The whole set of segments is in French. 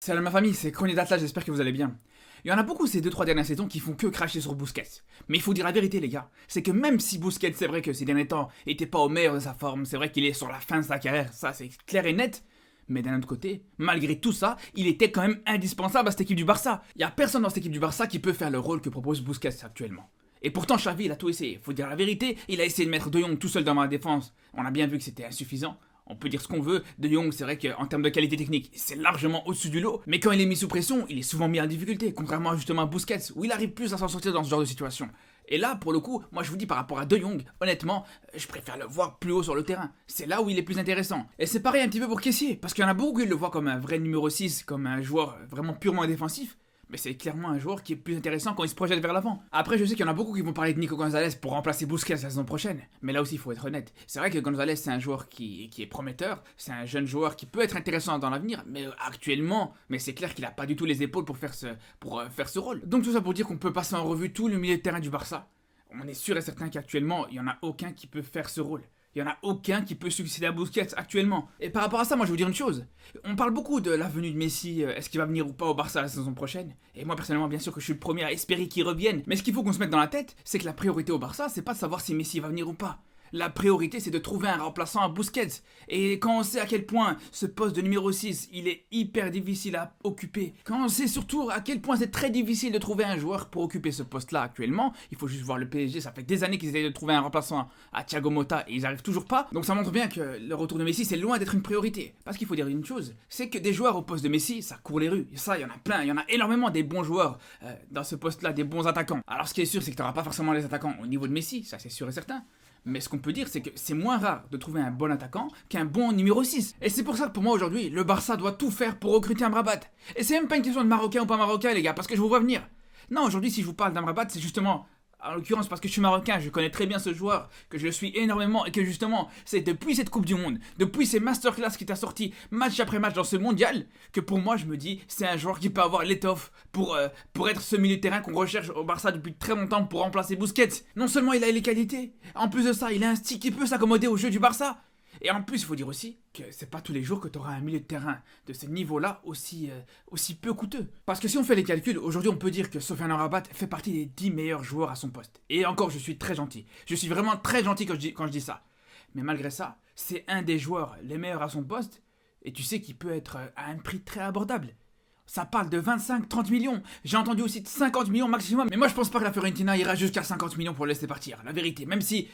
Salut ma famille, c'est Crony d'Atlas, j'espère que vous allez bien. Il y en a beaucoup ces 2-3 dernières saisons qui font que cracher sur Busquets. Mais il faut dire la vérité les gars, c'est que même si Busquets c'est vrai que ces derniers temps était pas au meilleur de sa forme, c'est vrai qu'il est sur la fin de sa carrière, ça c'est clair et net. Mais d'un autre côté, malgré tout ça, il était quand même indispensable à cette équipe du Barça. Il y a personne dans cette équipe du Barça qui peut faire le rôle que propose Busquets actuellement. Et pourtant Xavi il a tout essayé, faut dire la vérité, il a essayé de mettre De Jong tout seul dans la défense. On a bien vu que c'était insuffisant. On peut dire ce qu'on veut, De Jong c'est vrai qu'en termes de qualité technique, c'est largement au-dessus du lot, mais quand il est mis sous pression, il est souvent mis en difficulté, contrairement justement à Busquets, où il arrive plus à s'en sortir dans ce genre de situation. Et là, pour le coup, moi je vous dis par rapport à De Jong, honnêtement, je préfère le voir plus haut sur le terrain. C'est là où il est plus intéressant. Et c'est pareil un petit peu pour Kessié, parce qu'il y en a beaucoup qui le voient comme un vrai numéro 6, comme un joueur vraiment purement défensif. Mais c'est clairement un joueur qui est plus intéressant quand il se projette vers l'avant. Après, je sais qu'il y en a beaucoup qui vont parler de Nico Gonzalez pour remplacer Busquets la saison prochaine. Mais là aussi, il faut être honnête. C'est vrai que Gonzalez, c'est un joueur qui est prometteur. C'est un jeune joueur qui peut être intéressant dans l'avenir. Mais actuellement, c'est clair qu'il n'a pas du tout les épaules pour faire ce rôle. Donc tout ça pour dire qu'on peut passer en revue tout le milieu de terrain du Barça. On est sûr et certain qu'actuellement, il n'y en a aucun qui peut faire ce rôle. Il n'y en a aucun qui peut succéder à Busquets actuellement. Et par rapport à ça, moi je vais vous dire une chose. On parle beaucoup de la venue de Messi, est-ce qu'il va venir ou pas au Barça la saison prochaine. Et moi personnellement, bien sûr que je suis le premier à espérer qu'il revienne. Mais ce qu'il faut qu'on se mette dans la tête, c'est que la priorité au Barça, c'est pas de savoir si Messi va venir ou pas. La priorité, c'est de trouver un remplaçant à Busquets. Et quand on sait à quel point ce poste de numéro 6, il est hyper difficile à occuper, quand on sait surtout à quel point c'est très difficile de trouver un joueur pour occuper ce poste-là actuellement, il faut juste voir le PSG, ça fait des années qu'ils essayent de trouver un remplaçant à Thiago Motta et ils arrivent toujours pas. Donc ça montre bien que le retour de Messi, c'est loin d'être une priorité. Parce qu'il faut dire une chose, c'est que des joueurs au poste de Messi, ça court les rues. Et ça, il y en a plein, il y en a énormément des bons joueurs dans ce poste-là, des bons attaquants. Alors ce qui est sûr, c'est que tu n'auras pas forcément les attaquants au niveau de Messi, ça c'est sûr et certain. Mais ce qu'on peut dire, c'est que c'est moins rare de trouver un bon attaquant qu'un bon numéro 6. Et c'est pour ça que pour moi aujourd'hui, le Barça doit tout faire pour recruter Amrabat. Et c'est même pas une question de marocain ou pas marocain les gars, parce que je vous vois venir. Non, aujourd'hui si je vous parle d'Amrabat, c'est justement, en l'occurrence parce que je suis marocain, je connais très bien ce joueur, que je le suis énormément et que justement, c'est depuis cette Coupe du Monde, depuis ces masterclass qui t'a sorti match après match dans ce mondial, que pour moi je me dis, c'est un joueur qui peut avoir l'étoffe pour être ce milieu de terrain qu'on recherche au Barça depuis très longtemps pour remplacer Busquets. Non seulement il a les qualités, en plus de ça, il a un style qui peut s'accommoder au jeu du Barça. Et en plus, il faut dire aussi que c'est pas tous les jours que tu auras un milieu de terrain de ce niveau-là aussi peu coûteux. Parce que si on fait les calculs, aujourd'hui on peut dire que Sofiane Amrabat fait partie des 10 meilleurs joueurs à son poste. Et encore, je suis très gentil. Je suis vraiment très gentil quand je dis ça. Mais malgré ça, c'est un des joueurs les meilleurs à son poste. Et tu sais qu'il peut être à un prix très abordable. Ça parle de 25-30 millions. J'ai entendu aussi de 50 millions maximum. Mais moi, je pense pas que la Fiorentina ira jusqu'à 50 millions pour le laisser partir. La vérité. Même si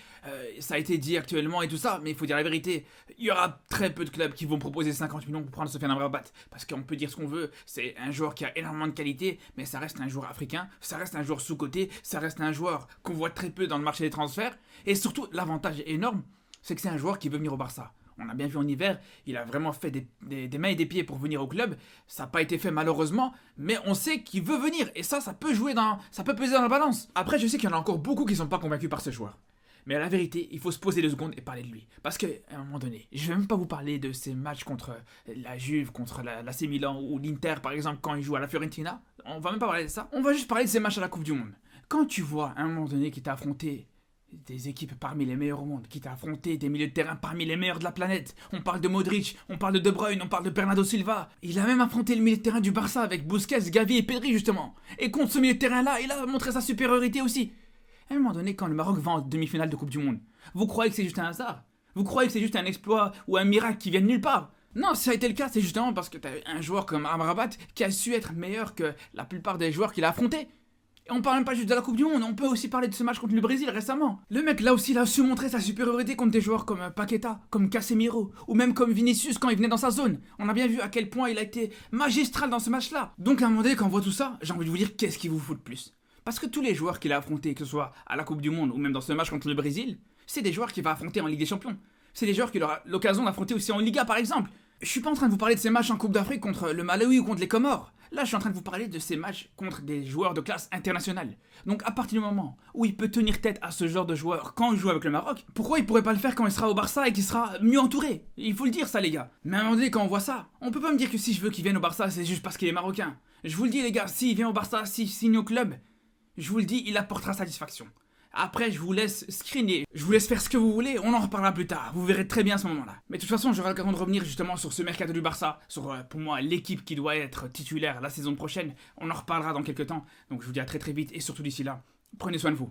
ça a été dit actuellement et tout ça. Mais il faut dire la vérité. Il y aura très peu de clubs qui vont proposer 50 millions pour prendre Sofiane Amrabat. Parce qu'on peut dire ce qu'on veut. C'est un joueur qui a énormément de qualité. Mais ça reste un joueur africain. Ça reste un joueur sous-coté. Ça reste un joueur qu'on voit très peu dans le marché des transferts. Et surtout, l'avantage énorme, c'est que c'est un joueur qui veut venir au Barça. On a bien vu en hiver, il a vraiment fait des mains et des pieds pour venir au club. Ça n'a pas été fait malheureusement, mais on sait qu'il veut venir. Et ça peut ça peut peser dans la balance. Après, je sais qu'il y en a encore beaucoup qui ne sont pas convaincus par ce joueur. Mais à la vérité, il faut se poser 2 secondes et parler de lui. Parce qu'à un moment donné, je ne vais même pas vous parler de ces matchs contre la Juve, contre l'AC Milan ou l'Inter par exemple quand il joue à la Fiorentina. On va même pas parler de ça. On va juste parler de ces matchs à la Coupe du Monde. Quand tu vois à un moment donné qu'il t'a affronté des équipes parmi les meilleures au monde, qui t'a affronté des milieux de terrain parmi les meilleurs de la planète. On parle de Modric, on parle de Bruyne, on parle de Bernardo Silva. Il a même affronté le milieu de terrain du Barça avec Busquets, Gavi et Pedri justement. Et contre ce milieu de terrain-là, il a montré sa supériorité aussi. À un moment donné, quand le Maroc va en demi-finale de Coupe du Monde, vous croyez que c'est juste un hasard? Vous croyez que c'est juste un exploit ou un miracle qui vient de nulle part? Non, si ça a été le cas, c'est justement parce que t'as un joueur comme Amrabat qui a su être meilleur que la plupart des joueurs qu'il a affrontés. Et on parle même pas juste de la Coupe du Monde, on peut aussi parler de ce match contre le Brésil récemment. Le mec là aussi il a su montrer sa supériorité contre des joueurs comme Paqueta, comme Casemiro, ou même comme Vinicius quand il venait dans sa zone. On a bien vu à quel point il a été magistral dans ce match-là. Donc à un moment donné quand on voit tout ça, j'ai envie de vous dire qu'est-ce qui vous fout de plus. Parce que tous les joueurs qu'il a affrontés, que ce soit à la Coupe du Monde ou même dans ce match contre le Brésil, c'est des joueurs qu'il va affronter en Ligue des Champions. C'est des joueurs qu'il aura l'occasion d'affronter aussi en Liga par exemple. Je suis pas en train de vous parler de ces matchs en Coupe d'Afrique contre le Malawi ou contre les Comores. Là, je suis en train de vous parler de ces matchs contre des joueurs de classe internationale. Donc, à partir du moment où il peut tenir tête à ce genre de joueur quand il joue avec le Maroc, pourquoi il pourrait pas le faire quand il sera au Barça et qu'il sera mieux entouré? Il faut le dire, ça, les gars. Mais à un moment donné, quand on voit ça, on peut pas me dire que si je veux qu'il vienne au Barça, c'est juste parce qu'il est marocain. Je vous le dis, les gars, s'il vient au Barça, s'il signe au club, je vous le dis, il apportera satisfaction. Après, je vous laisse screener, je vous laisse faire ce que vous voulez, on en reparlera plus tard, vous verrez très bien à ce moment-là. Mais de toute façon, j'aurai l'occasion de revenir justement sur ce mercato du Barça, sur pour moi l'équipe qui doit être titulaire la saison prochaine, on en reparlera dans quelques temps, donc je vous dis à très très vite et surtout d'ici là, prenez soin de vous.